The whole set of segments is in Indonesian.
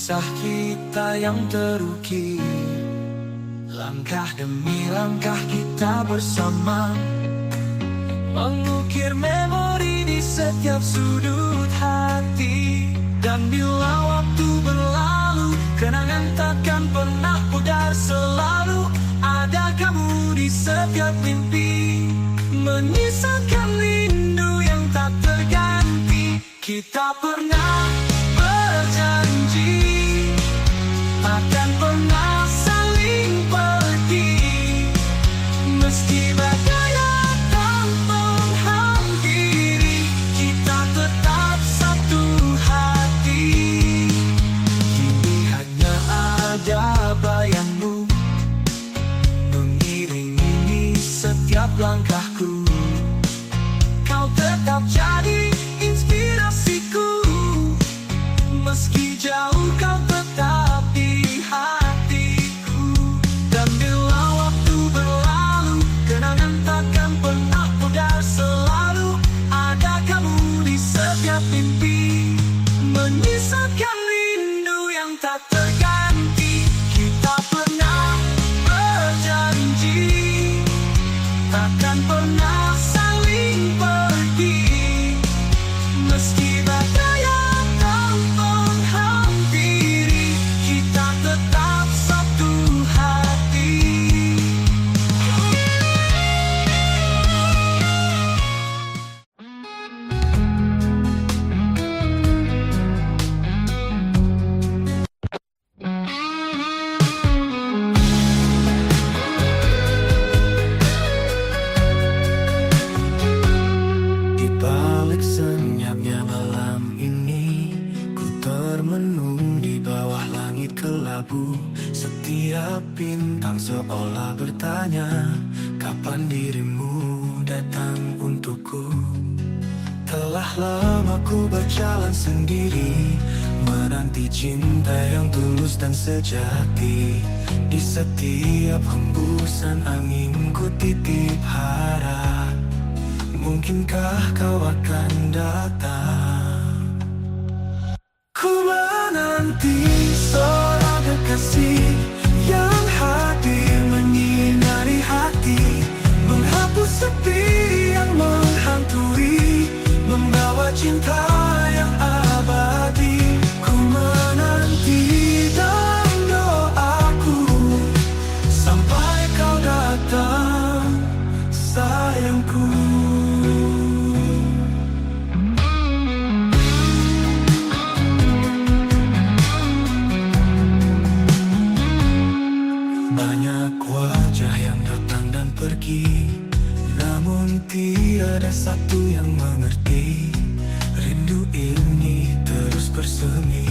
Kisah kita yang terukir, langkah demi langkah kita bersama, mengukir memori di setiap sudut hati. Dan bila waktu berlalu, kenangan takkan pernah pudar. Selalu ada kamu di setiap mimpi, menyisakan rindu yang tak terganti. Kita pernah berjanji akan pernah saling pergi, meski badai datang menghampiri, kita tetap satu hati. Kini hanya ada bayangmu mengiringi setiap langkahku. Kau tetap jadi inspirasiku, meski jauh kau tetap di hatiku. Dan bila waktu berlalu, kenangan takkan pernah pudar. Selalu ada kamu di setiap mimpi, menyisakan rindu yang tak terganti. Kita pernah berjanji takkan pernah saling pergi, meski badai datang menghampiri, kita tetap satu hati. Di balik senyapnya malam ini, ku termenung di bawah langit kelabu. Setiap bintang seolah bertanya, kapan dirimu datang untukku. Telah lama ku berjalan sendiri, menanti cinta yang tulus dan sejati. Di setiap hembusan angin ku titip harap, mungkinkah kau akan datang. Ku menanti seorang kekasih yang hadir menyinari hati, menghapus sepi yang menghantui, membawa cinta yang abadi. Ku menanti dalam doaku sampai kau datang, sayangku. Banyak wajah yang datang dan pergi, namun tiada satu yang mengerti. Rindu ini terus bersemi,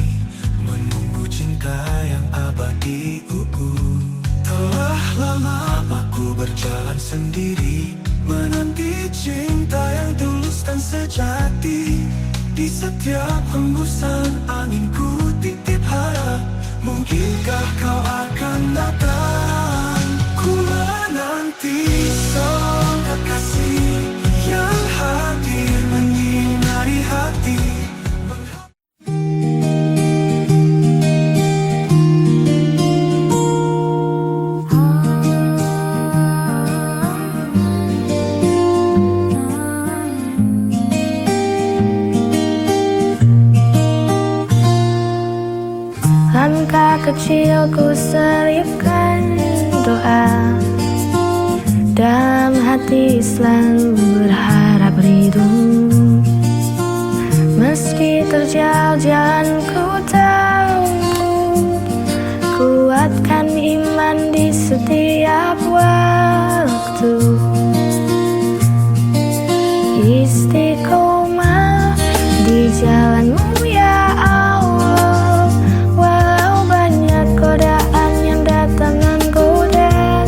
menunggu cinta yang abadi. Telah lama aku berjalan sendiri, menanti cinta yang tulus dan sejati. Di setiap hembusan angin ku titip harap, mungkinkah kau akan datang. Ku menanti seorang kekasih yang hadir menyinari hati. Langkah kecilku selipkan doa, dalam hati selalu berharap ridho. Meski terjal jalan ku tahu, kuatkan iman di setiap waktu. Istiqomah di jalanmu ya Allah, walau banyak godaan yang datang menggoda.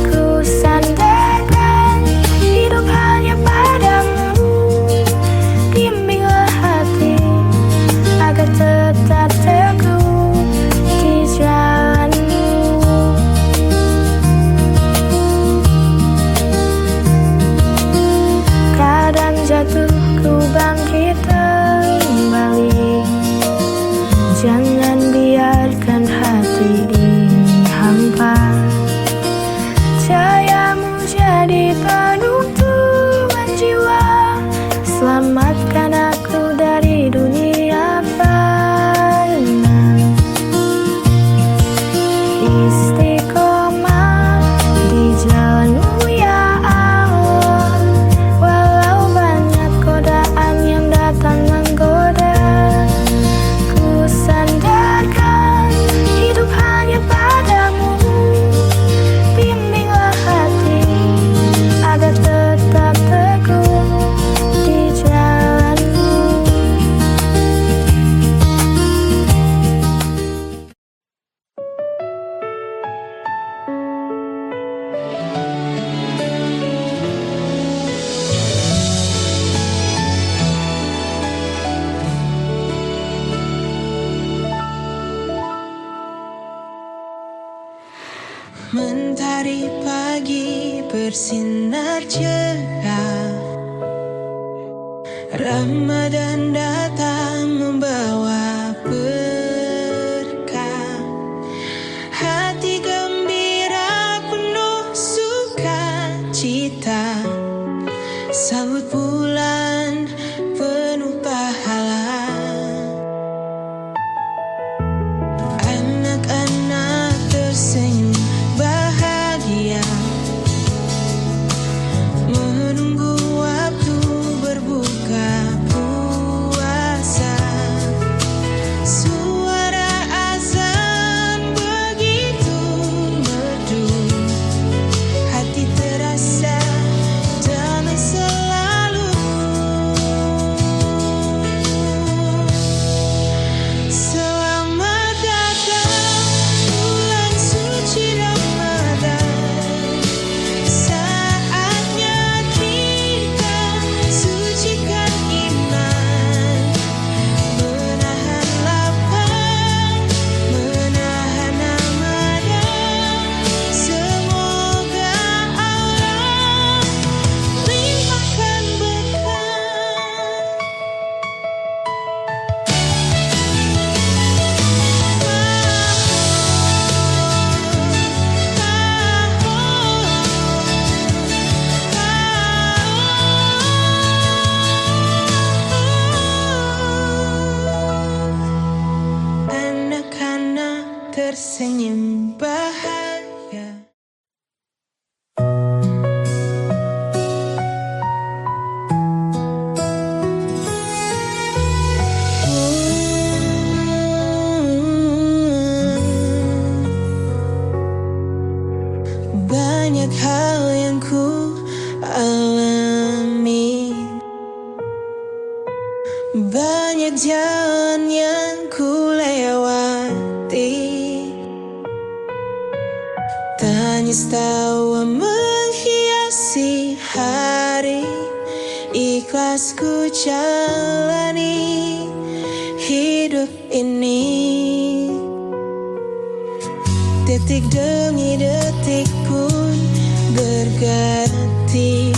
Ku sandarkan hidup hanya padamu, bimbinglah hati agar tetap teguh di jalanmu. Kadang jatuh ku bangkit kembali, jangan selamatkan aku dari dunia fana. Istiqomah di jalanmu ya Allah, walau banyak godaan yang datang menggoda. Ku sandarkan hidup hanya padamu, bimbinglah hati agar tetap teguh di jalanmu. Mentari pagi bersinar cerah, Ramadan datang membawa berkah. Hati gembira penuh sukacita, sambut bulan penuh pahala. Anak-anak tersenyum bahagia, menunggu waktu berbuka puasa. Suara azan begitu merdu, hati terasa damai selalu. Selamat datang bulan suci Ramadan, saatnya kita sucikan iman, menahan lapar, menahan amarah. Semoga Allah limpahkan berkah. Anak-anak tersenyum bahagia. Banyak hal yang ku alami, banyak jalan yang ku lewati. Tangis tawa menghiasi hari, ikhlas ku jalani hidup ini. Detik demi detik pun berganti,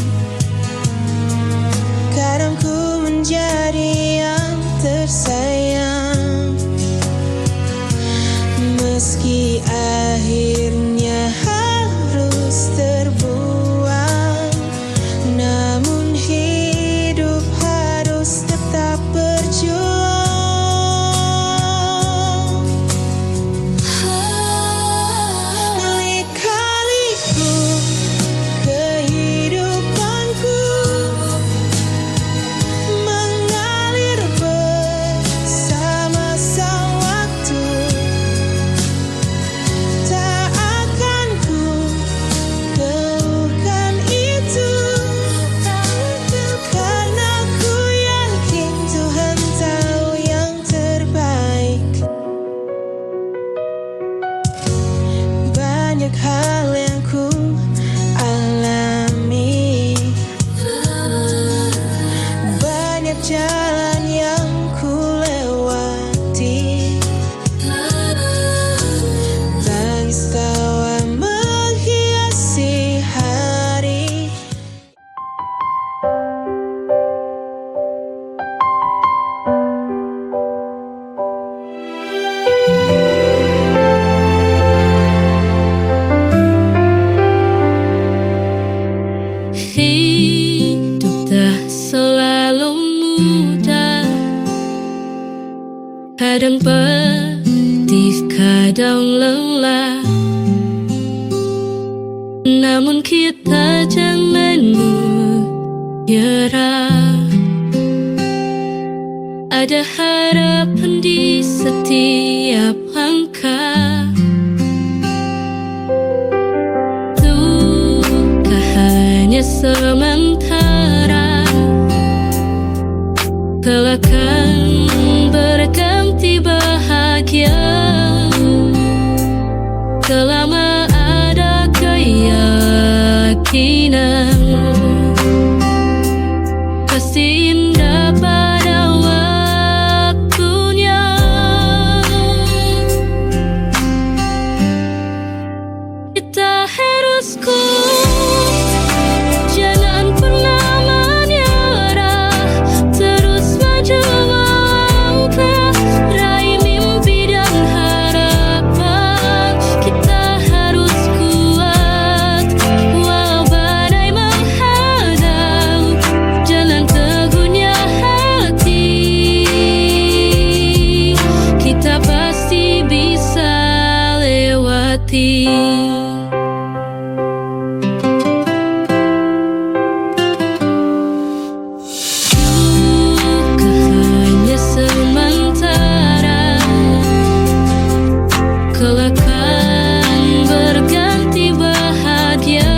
kadang ku menjadi yang tersayang. Meski akhirnya harus terbuang, namun hidup harus tetap berjuang. Lika-liku kehidupanku mengalir bersama sang waktu. Tak akan ku keluhkan itu, karena ku yakin Tuhan tahu yang terbaik. Banyak hal yang ku alami, banyak jalan yang ku lewati. Tangis tawa menghiasi hari. Hidup tak selalu Kadang pedih, kadang lelah, namun kita jangan menyerah. Ada harapan di setiap langkah. Duka hanya sementara, kelak akan berganti bahagia. Selama ada keyakinan, pasti indah pada waktunya. Kita harus kuat, jangan pernah menyerah, terus maju melangkah, raih mimpi dan harapan. Kita harus kuat, walau badai menghadang, jalan teguhnya hati. Kita pasti bisa lewati. Duka hanya sementara, kelak akan berganti bahagia.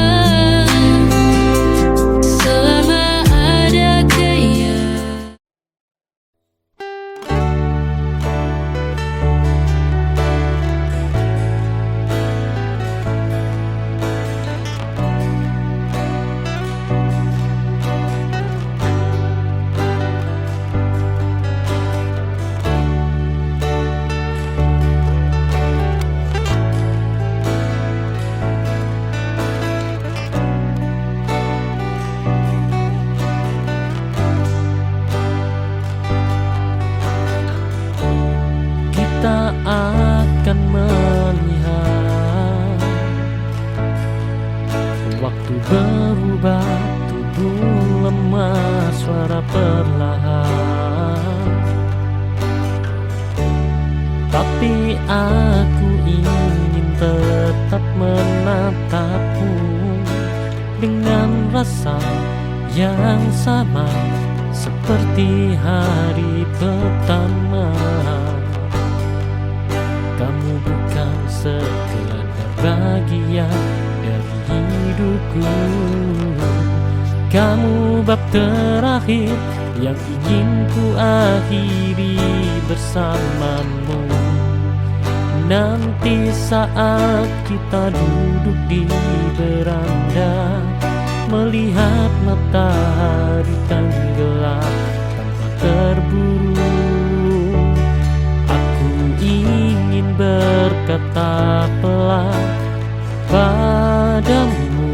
Selama ada keyakinan. Kita akan melihat waktu berubah, tubuh lemah, suara perlahan. Tapi aku ingin tetap menatapmu dengan rasa yang sama seperti hari pertama. Kamu bukan sekedar bagian dari hidupku, kamu bab terakhir yang ingin ku akhiri bersamamu. Nanti saat kita duduk di beranda, melihat matahari tenggelam tanpa terburu, aku ingin berkata pelan padamu,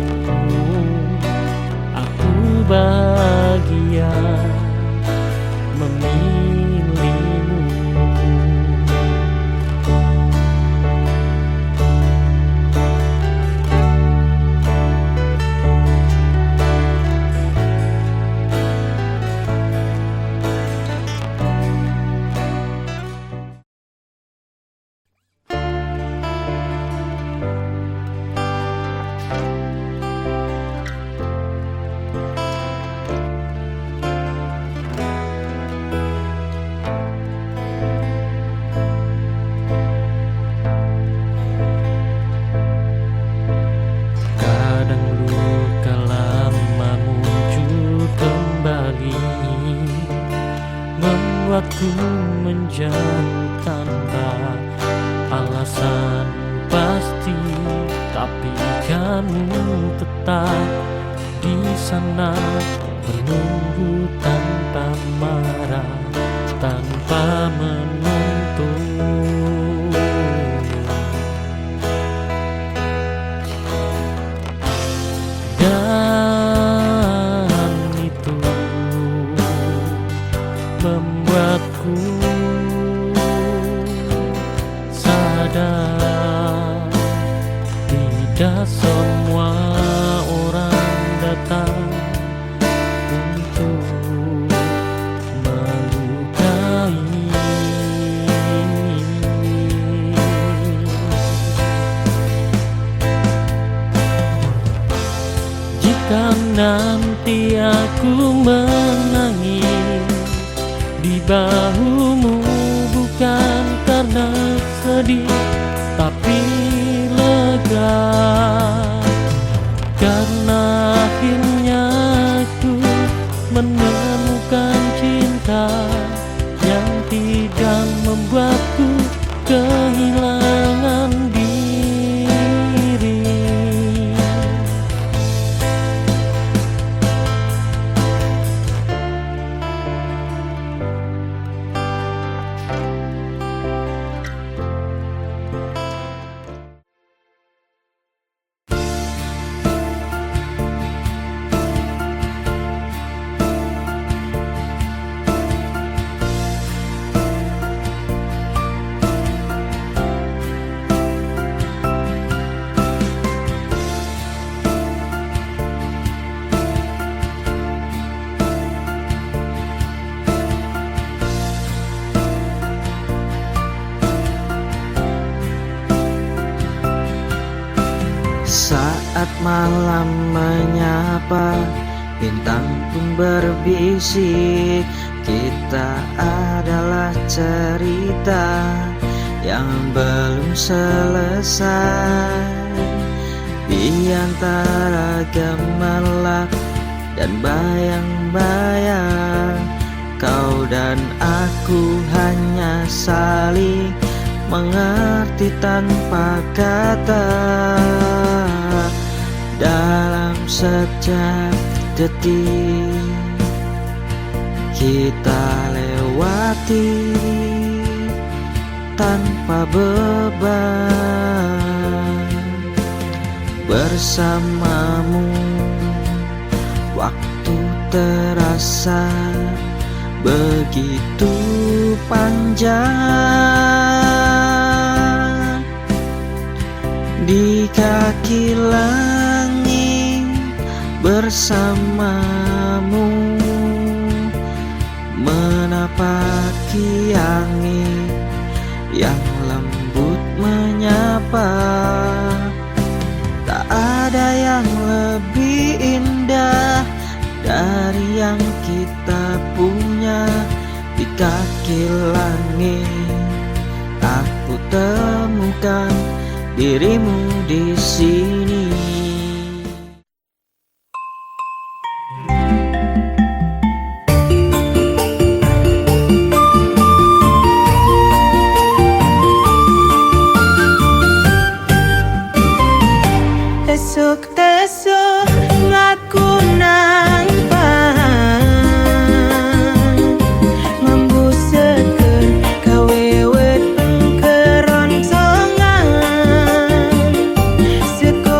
aku bahagia memilihmu. Kadang luka lama muncul kembali, membuatku menjauh tanpa alasan pasti. Tapi kamu tetap di sana, menunggu tanpa marah, tanpa menuntut. Dan itu membuatku sadar, tidak semua orang datang Aku menangis di bahumu, bukan karena sedih tapi lega, karena akhirnya aku menemukan cinta yang tidak membuatku kehilangan diri. Saat malam menyapa, bintang pun berbisik. Kita adalah cerita yang belum selesai. Di antara gemerlap dan bayang-bayang, kau dan aku hanya saling mengerti tanpa kata. Dalam setiap detik kita lewati tanpa beban. Bersamamu waktu terasa begitu panjang. Di kaki langit bersamamu, menapaki angin yang lembut menyapa. Tak ada yang lebih indah dari yang kita punya. Di kaki langit aku temukan dirimu di sini. Tesuk-tesuk ngaku nang membusekeun kawewet keroncongan. Suku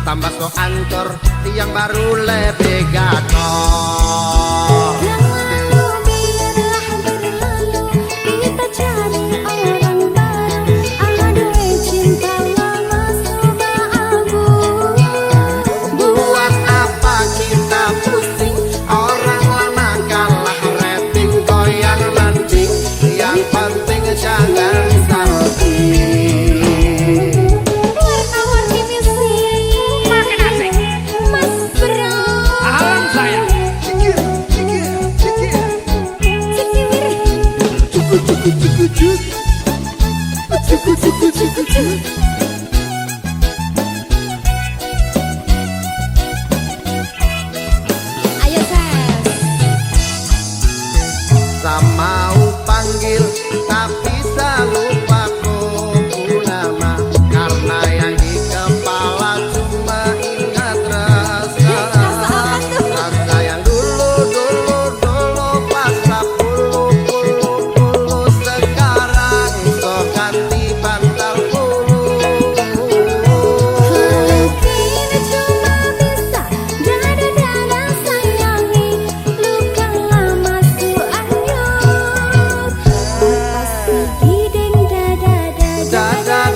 tambah so ancur, yang baru lebih gacor. Yang lalu biarlah berlalu, kita cari orang baru. Aduh cinta lama sudah abu. Buat apa kita pusing, orang lama kalah rating, goyang nanti, yang penting jangan salting. Warna-warni musik makin asik, Mas Bro. Alam saya. Ayo Ses. Sama panggil tapi lupa kuku nama, karena yang di kepala cuma ingat rasa. Rasa yang dulu pas puluh sekarang so ganti bantal bulu. Kini cuma bisa dada-dada sayangi, luka lama su anyut. Pasti gideng Dada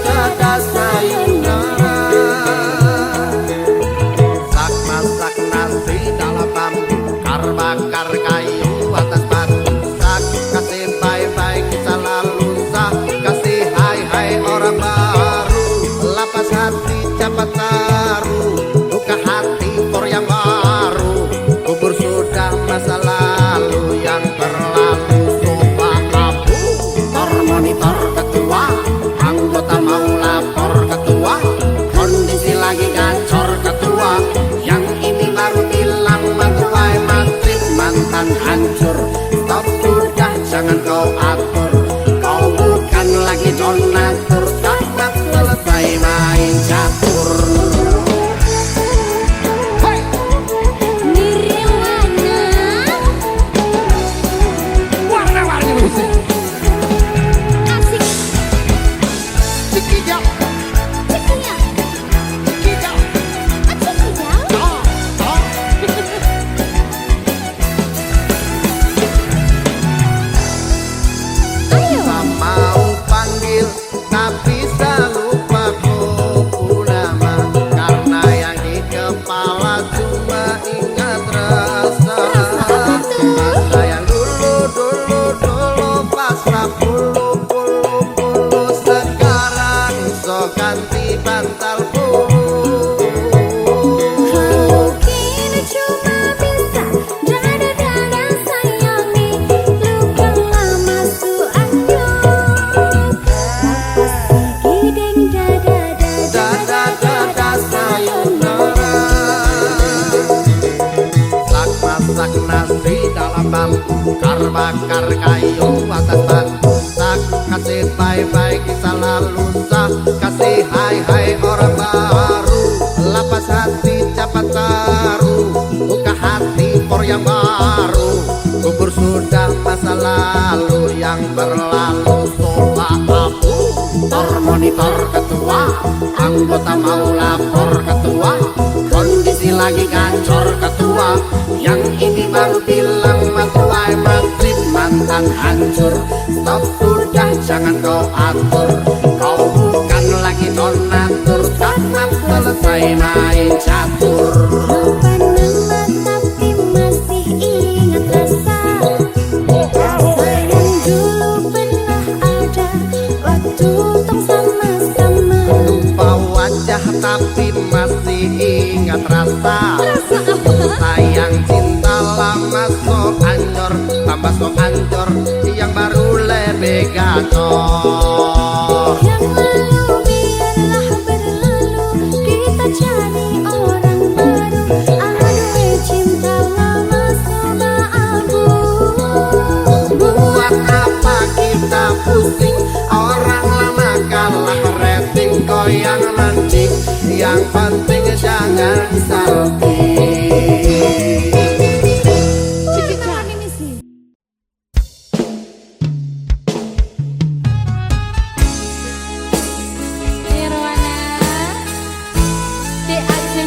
sayonara, sak masak nasi dalam bambu, bakar kayu atas batu, sak kasih bye-bye kisah lalu, sak kasih hai-hai orang baru, lapas hati cepat taruh, buka hati for yang baru, kubur sudah masa lalu yang berlalu, sofa abu, monitor ketua, anggota mau lapor ketua, kondisi lagi gacor ketua, yang ini baru bilang matuai matrip mantan hancur, stop sudah jangan kau atur, kau bukan lagi donatur, cepat selesai main catur. Nirwana. Warna-warni musik. Asik Cikijau, cekinya. cikijau, Asik ya. oh, oh. Ayo. Mau panggil tapi lupa kuku nama, karena yang di kepala cuma ingat rasa. Rasa yang dulu pas puluh sekarang so ganti bantal bulu. Kini cuma bisa dada-dada sayangi, luka lama su anyut. Pasti gideng Dada sayonara, sak masak nasi dalam bambu, bakar kayu atas batu, sak kasih bye-bye kisah lalu, sak kasih hai-hai orang baru, lapas hati cepat taruh, buka hati for yang baru, kubur sudah masa lalu yang berlalu, sofa abu, monitor ketua, anggota mau lapor ketua, kondisi lagi gacor ketua, yang ini baru bilang matuai matrip mantan hancur, stop sudah jangan kau atur, kau bukan lagi donatur, cepat selesai main catur. Lupa nama tapi masih ingat rasa. Rasa yang dulu pernah ada waktu tong sama-sama. Lupa wajah tapi masih ingat rasa. Rasa apa? Sayang cinta lama so ancur, tambah so ancur, yang baru lebih gacor. Yang lalu biarlah berlalu, kita cari orang baru. Aduh cinta lama sudah abu. Buat apa kita pusing, orang lama kalah rating, goyang nanti, yang penting jangan salting. Nirwana, Dek Arjun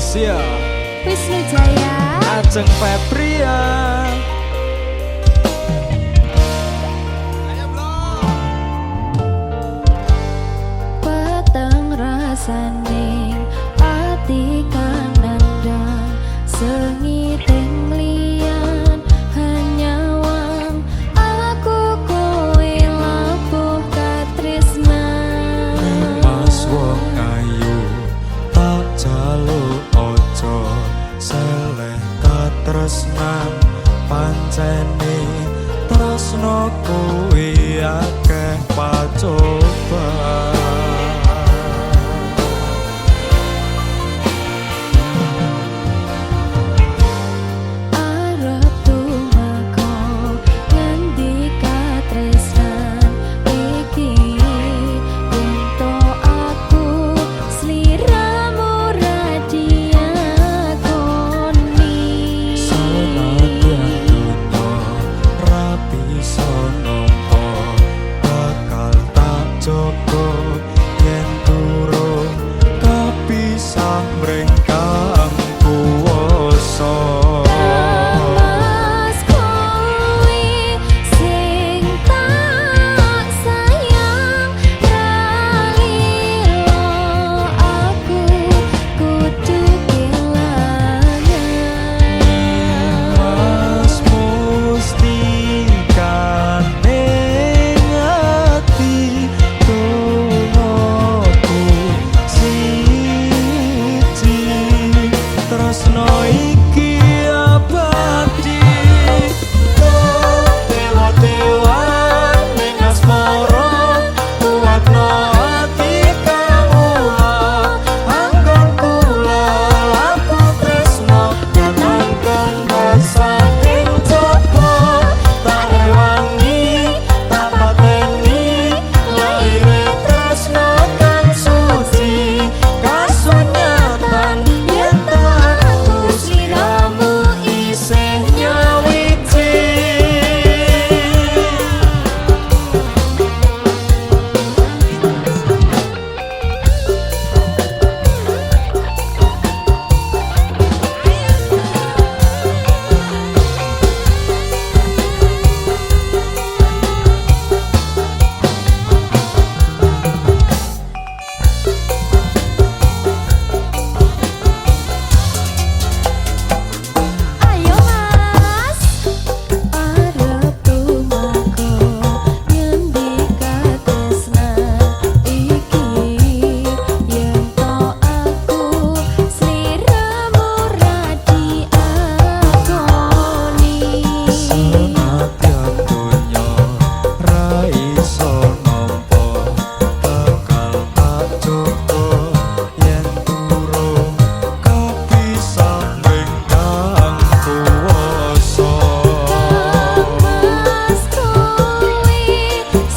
Sia Wisnu Jaya Ajeng Febria Peteng rasaning ati kang nandang sengiting liyan hanyawang aku kowe labuh katresnan Mas wong ayu tak jaluk ojo seleh katresnan pancene tresno kowe akeh pacobaan arep tumeka ngendi katresnan iki ento aku sliramu radiakoni senadyan donya rapi sonompo bakal tak joko yen turun kepisah mrengkang kuwasa Mas kowe sing tak sayang ralilo aku kudu kelangan Mas mustika ning ati tunggu siji tresno iki abadi dewa-dewan ning asmara kuatno ati kawula anggon kula aku tresno kanangkan saking coba tak rewangi tak pateni laire tresno kang suci kasunyatan yen tak aku sliramu isih nyawiji Ayo mas arep tumeka ngendi katresnan iki yen to aku sliramu radiakoni senadyan donya ra iso nampa bakal tak joko yen turun kepisah mrengkang kuwasa Mas kowe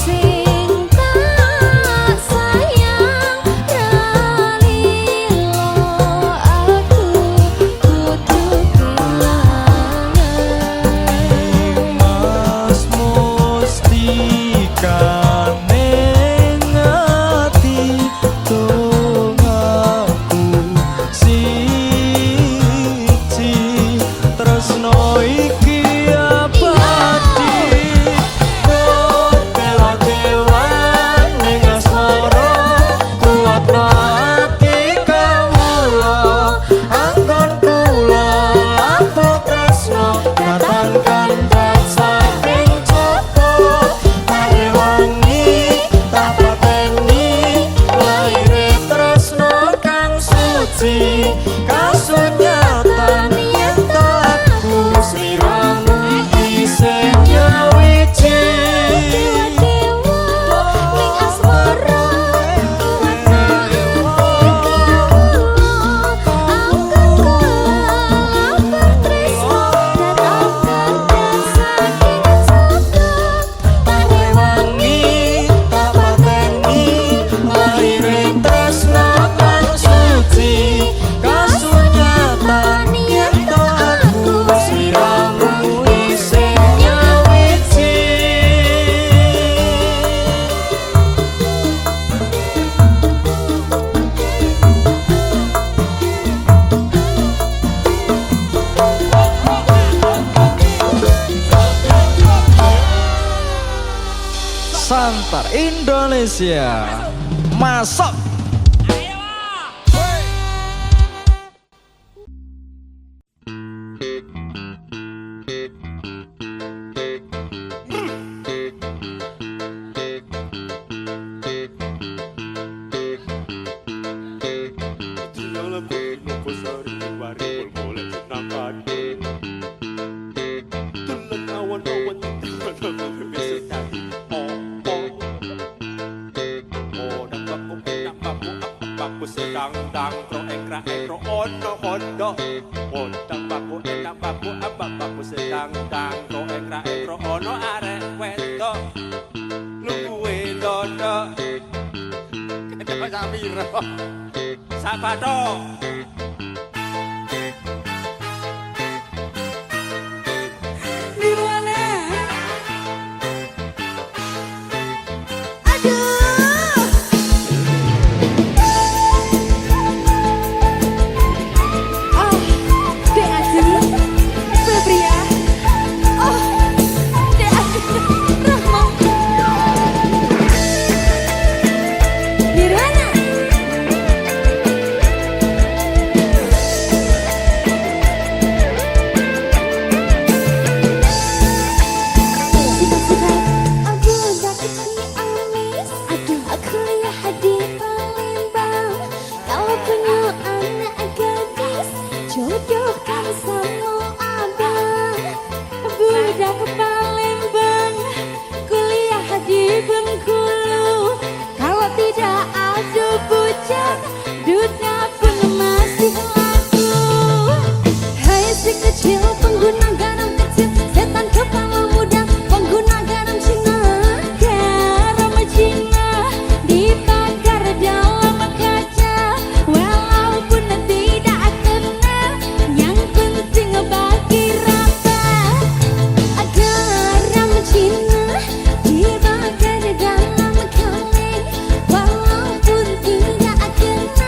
sing tak sayang ralilo aku kudu kelangan Mas mustika ning ati tunggu siji tresno iki abadi dewa-dewan ning asmara kuatno ati kawula anggon kula labuh tresno katangkan saking coba tak rewangi tak pateni laire tresno kang suci kasunyatan yen tak aku sliramu isih nyawiji dewa ning asmara rewangi tak pateni laire tresno kang suci antar Indonesia. Masuk. sedang dang pro ekra ekro ono kondo ondang baku enak baku abak baku sedang dang pro ekra ekro ono arek wedo luwe dodo kata Samiro Sapado Walaupun tidak kenal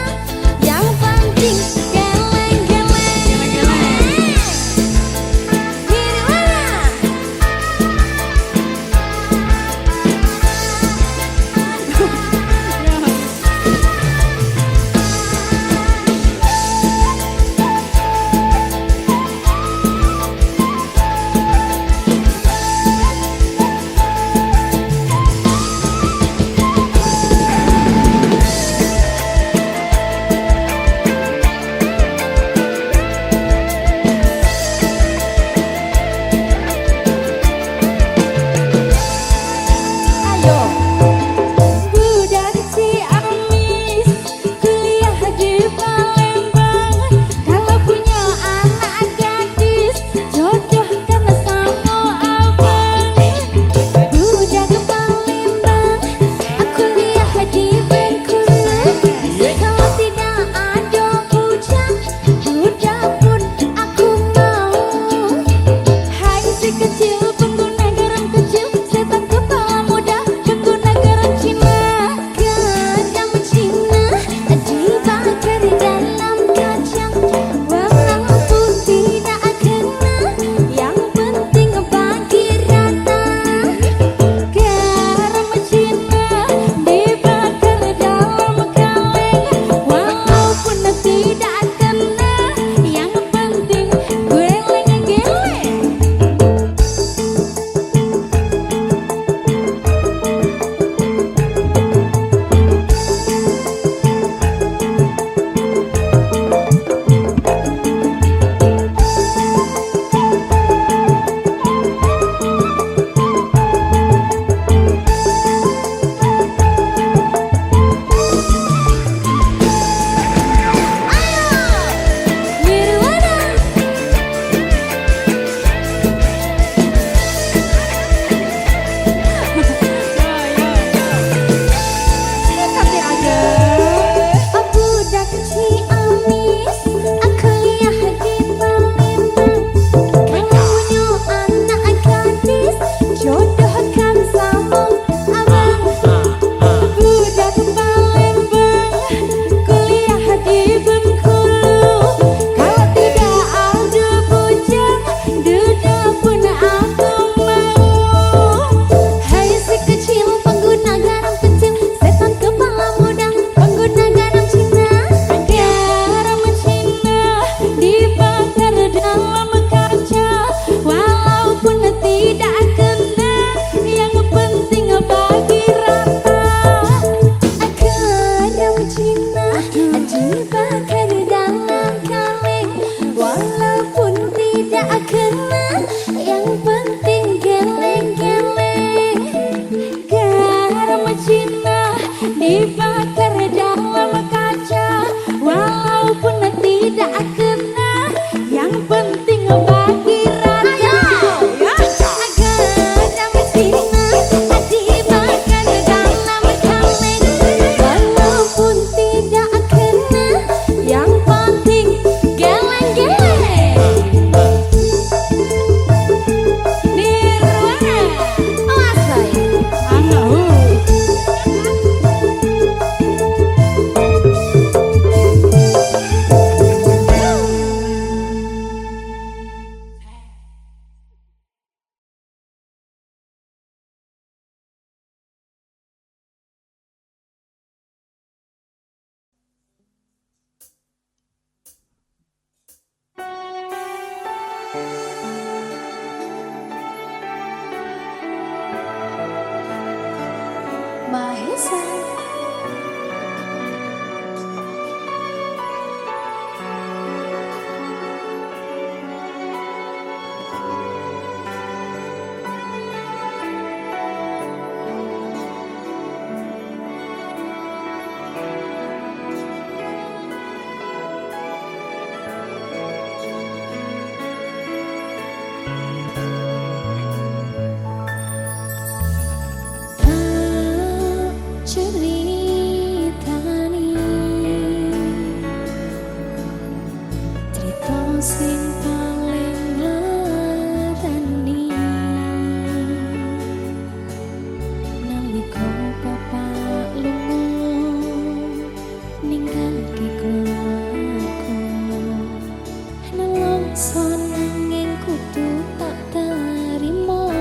sing paling larani nalika bapak lunga ninggalke keluarga nelongso nanging kudu tak tarimo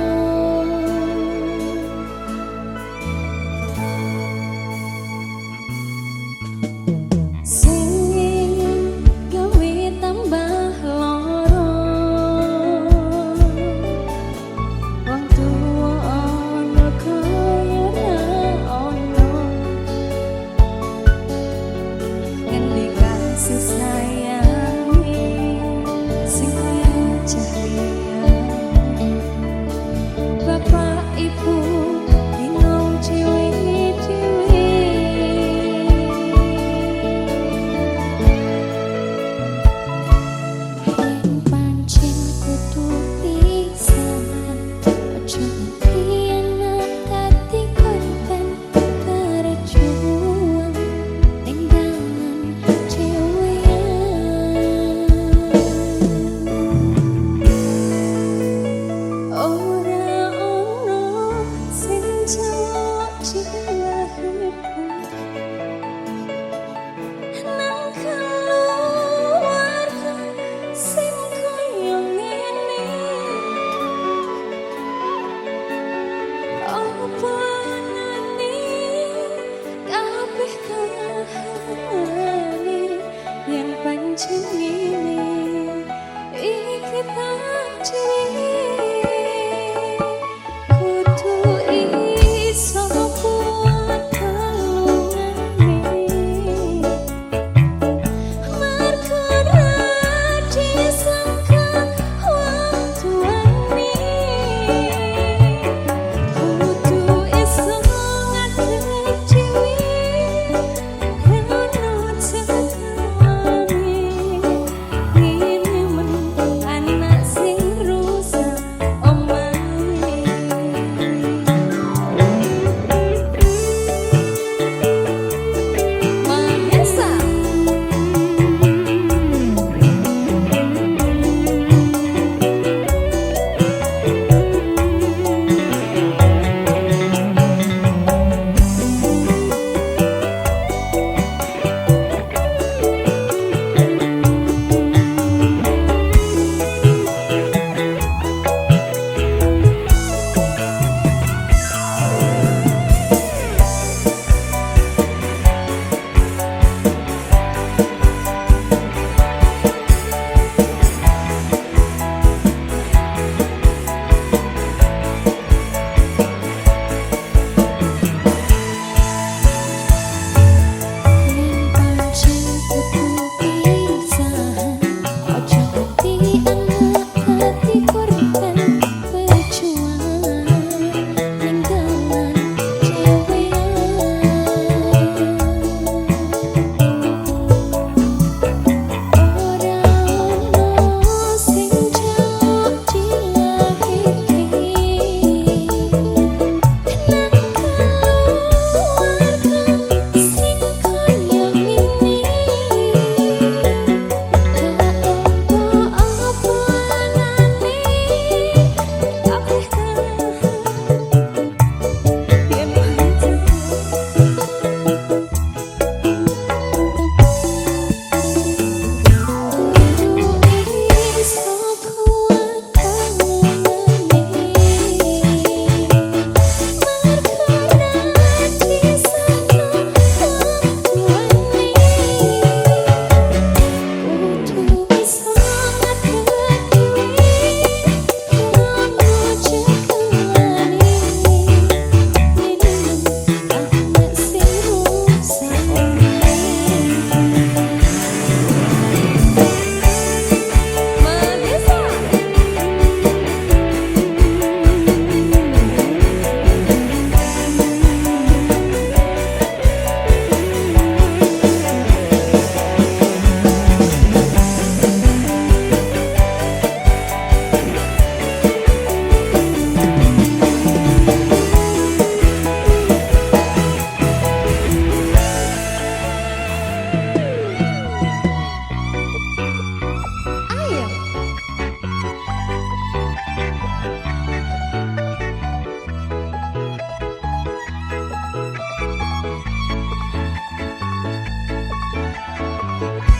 Keluarga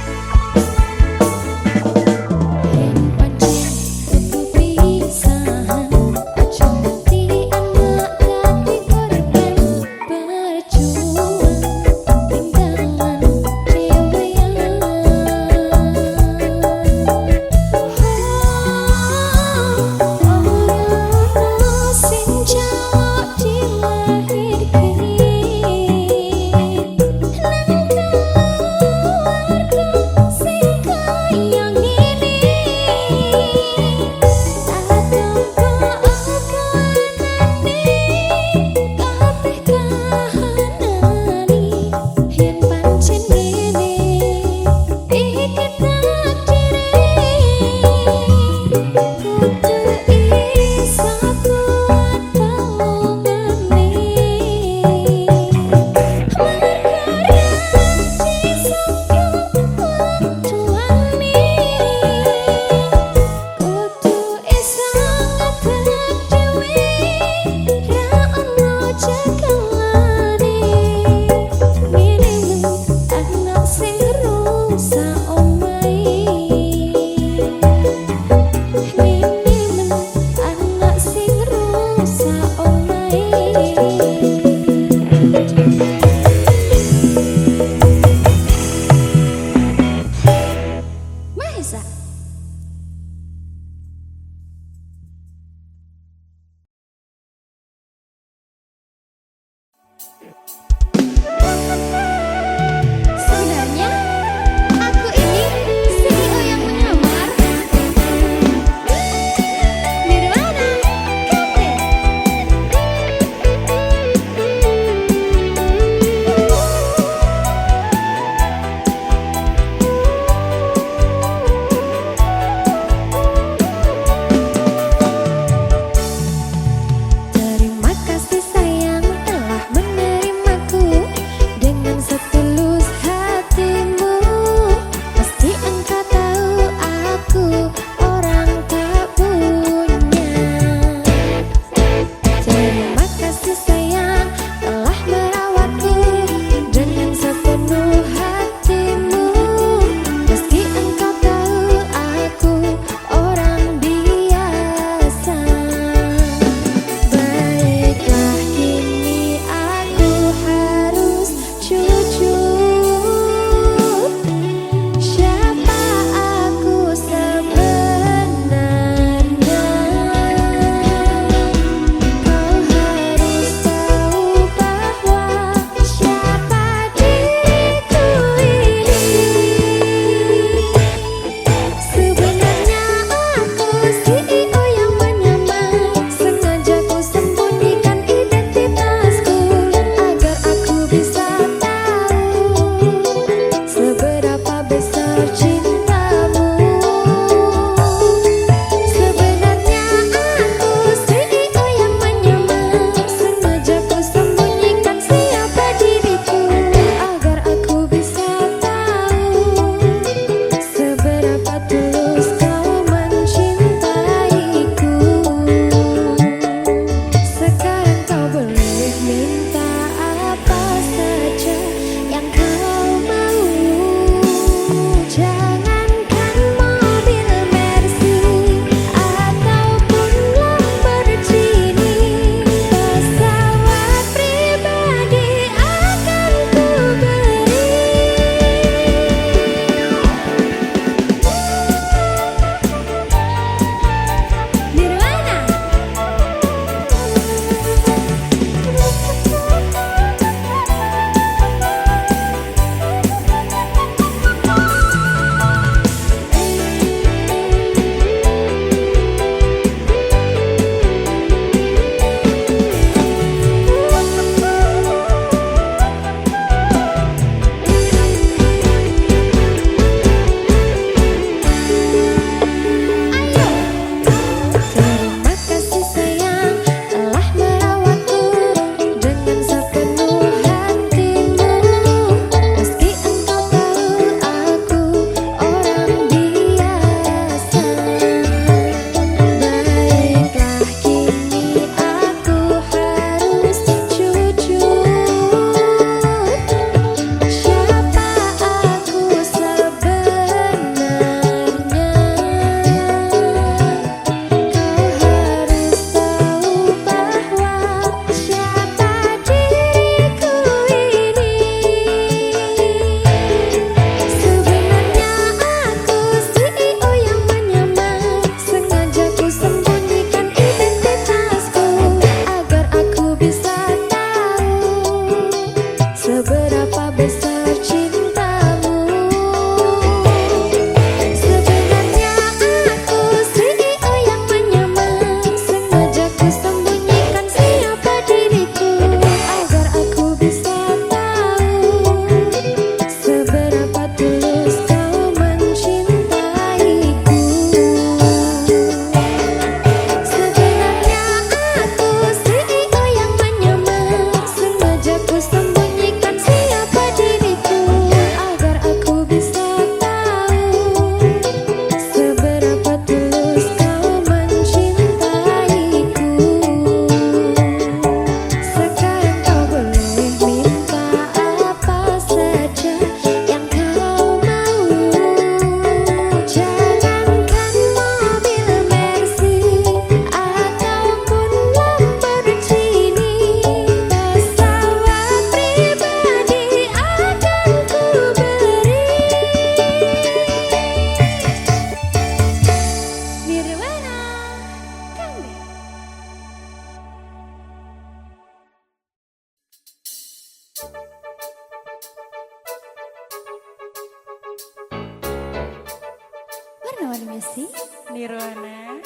kasih Nirwana.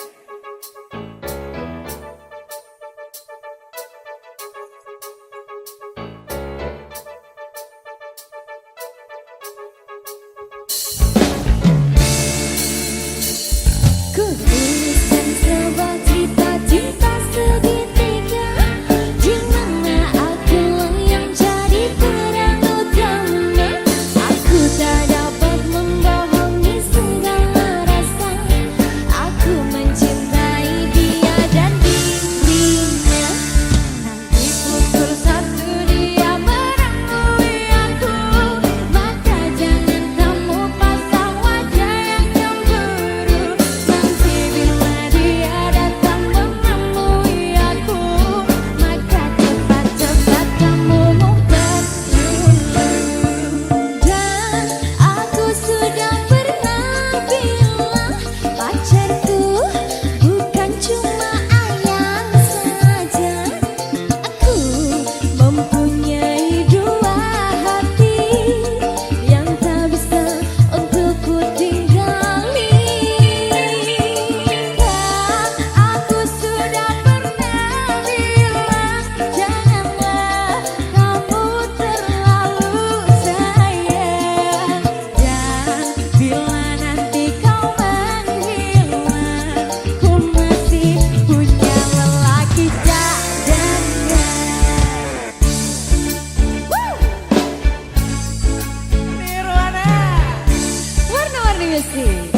Ku tuliskan sebuah cerita cinta segitiga, di mana akulah yang jadi peran utama. Aku tak dapat membohongi segala rasa. Aku mencintai dia dan dirinya. Nanti pukul 1 dia menemui aku, maka jangan kamu pasang wajah yang cemburu. Nanti bila dia datang menemui aku, maka cepat-cepat kamu ngumpet dulu. Dan aku sudah pernah bilang, pacarku bukan cuma ayang saja. Aku mempunyai dua hati yang tak bisa untuk ku tinggali. Dan aku sudah pernah bilang, janganlah kamu terlalu sayang. Dan bila nanti kau menghilang, ku masih punya lelaki cadangan. Nirwana. Warna-warni musik.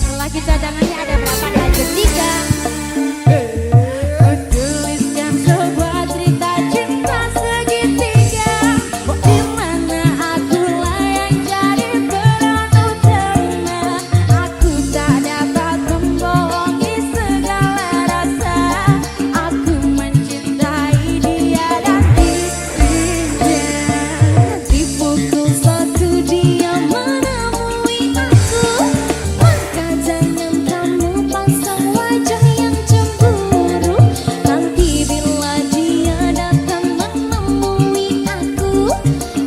Lelaki cadangannya ada berapa? Ada 3. Ku tuliskan sebuah cerita cinta segitiga, di mana akulah yang jadi peran utama. Aku tak dapat membohongi segala rasa. Aku mencintai dia dan dirinya. Di pukul 1 dia menemui aku, maka jangan kamu pasang wajah yang cemburu. Nanti bila dia datang menemui aku,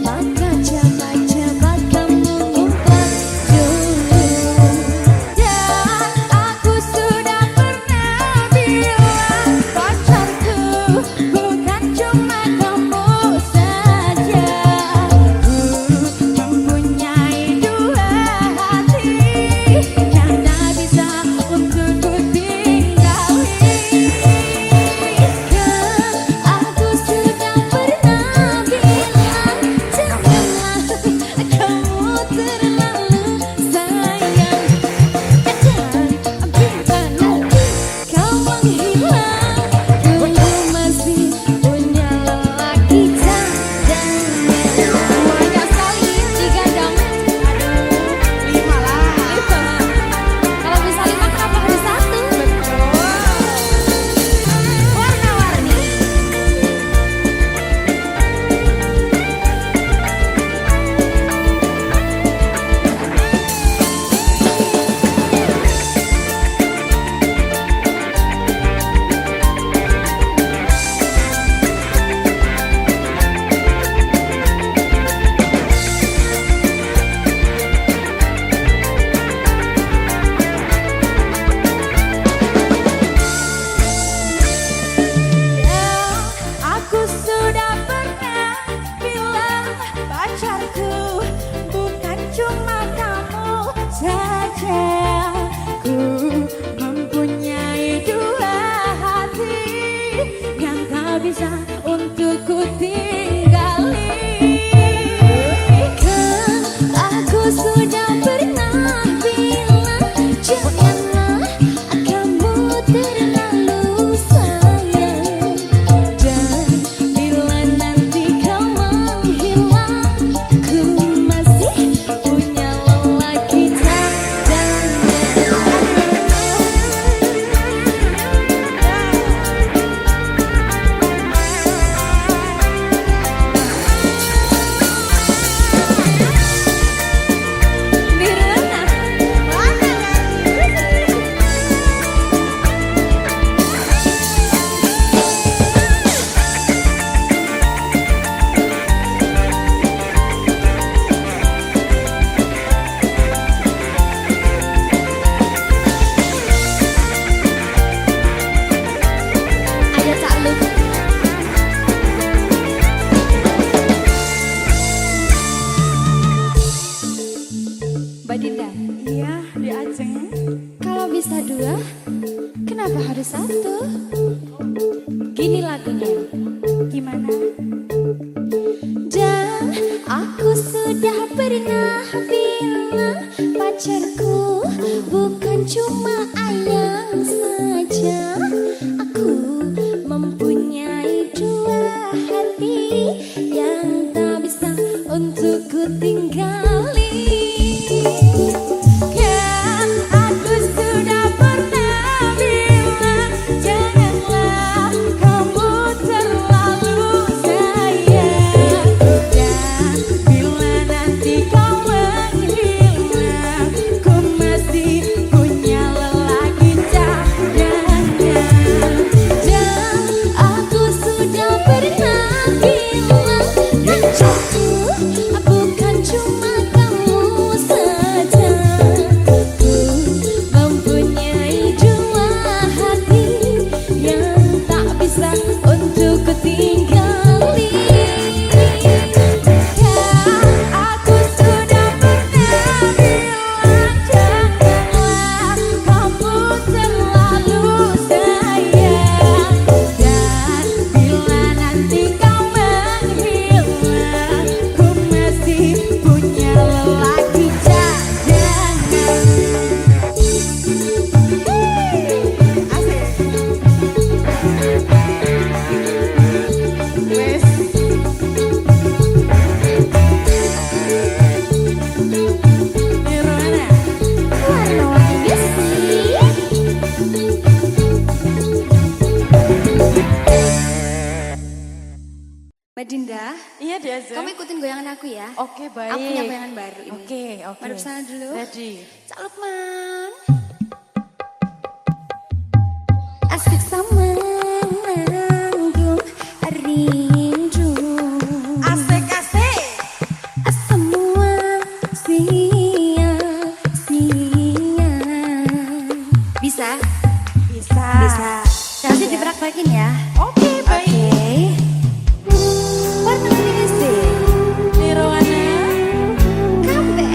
maka cepat-cepat kamu ngumpet dulu. Dan aku sudah pernah bilang, pacarku bukan cuma kamu saja. Ku mempunyai dua hati yang tak bisa untuk ku tinggali. Dan aku sudah pernah bilang, janganlah kamu terlalu sayang. Dan bila nanti kau menghilang, ku masih punya lelaki cadangan. Banyak sekali digandang. Aduh, 5 lah. 5. Kalau bisa 5 kenapa harus 1? Warna-warni. Aku sudah pernah bilang, pacarku bukan cuma kamu saja. Ku mempunyai dua hati yang tak bisa untuk ku tinggali. Kan aku sudah pernah bilang, janganlah kamu terlalu sayang. Dan bila nanti kau menghilang, ku masih punya lelaki cadangan. Dinda, Iya, di Ajeng. kalau bisa dua, kenapa harus satu? Gini lagunya. Gimana? Dan aku sudah pernah bilang pacarku bukan cuma ayang saja. Aku mempunyai dua hati yang tak bisa untuk ku tinggali. Kan aku sudah pernah bilang janganlah kamu terlalu sayang. Dan bila nanti kau menghilang, ku masih punya lelaki cadangan. Dan aku sudah pernah bilang pacarku bukan cuma kamu saja. Ku mempunyai dua hati yang tak bisa untuk ku tinggali. Aku sudah pernah bilang janganlah kamu terlalu sayang. Dan bila nanti kau menghilang, ku masih punya lelaki cadangan. Wes. Nirwana. Warna-warni sih. Mbak Dinda, Iya, di Ajeng. kamu ikutin goyangan aku ya. Oke, baik. Aku punya goyangan baru ini. Oke, oke. Mari ke sana dulu. Ready. Cak Lukman. Asik sama nanggung rindu. Asik-asik. Semua sia-sia. Bisa? Bisa. Bisa. Nanti dipraktekin ya. Oke, baik. Oke. Warna-warni sih. Nirwana. Kabeh.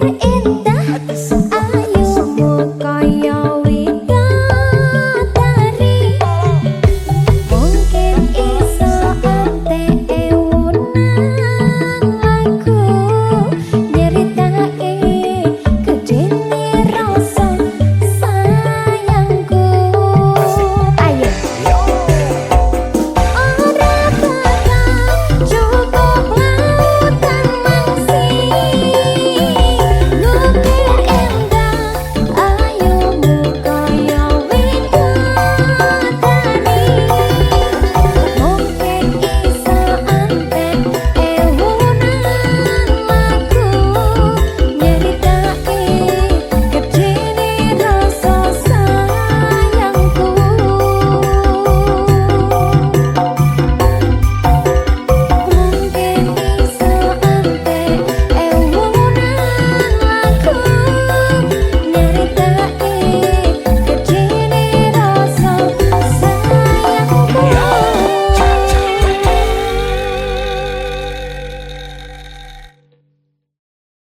Re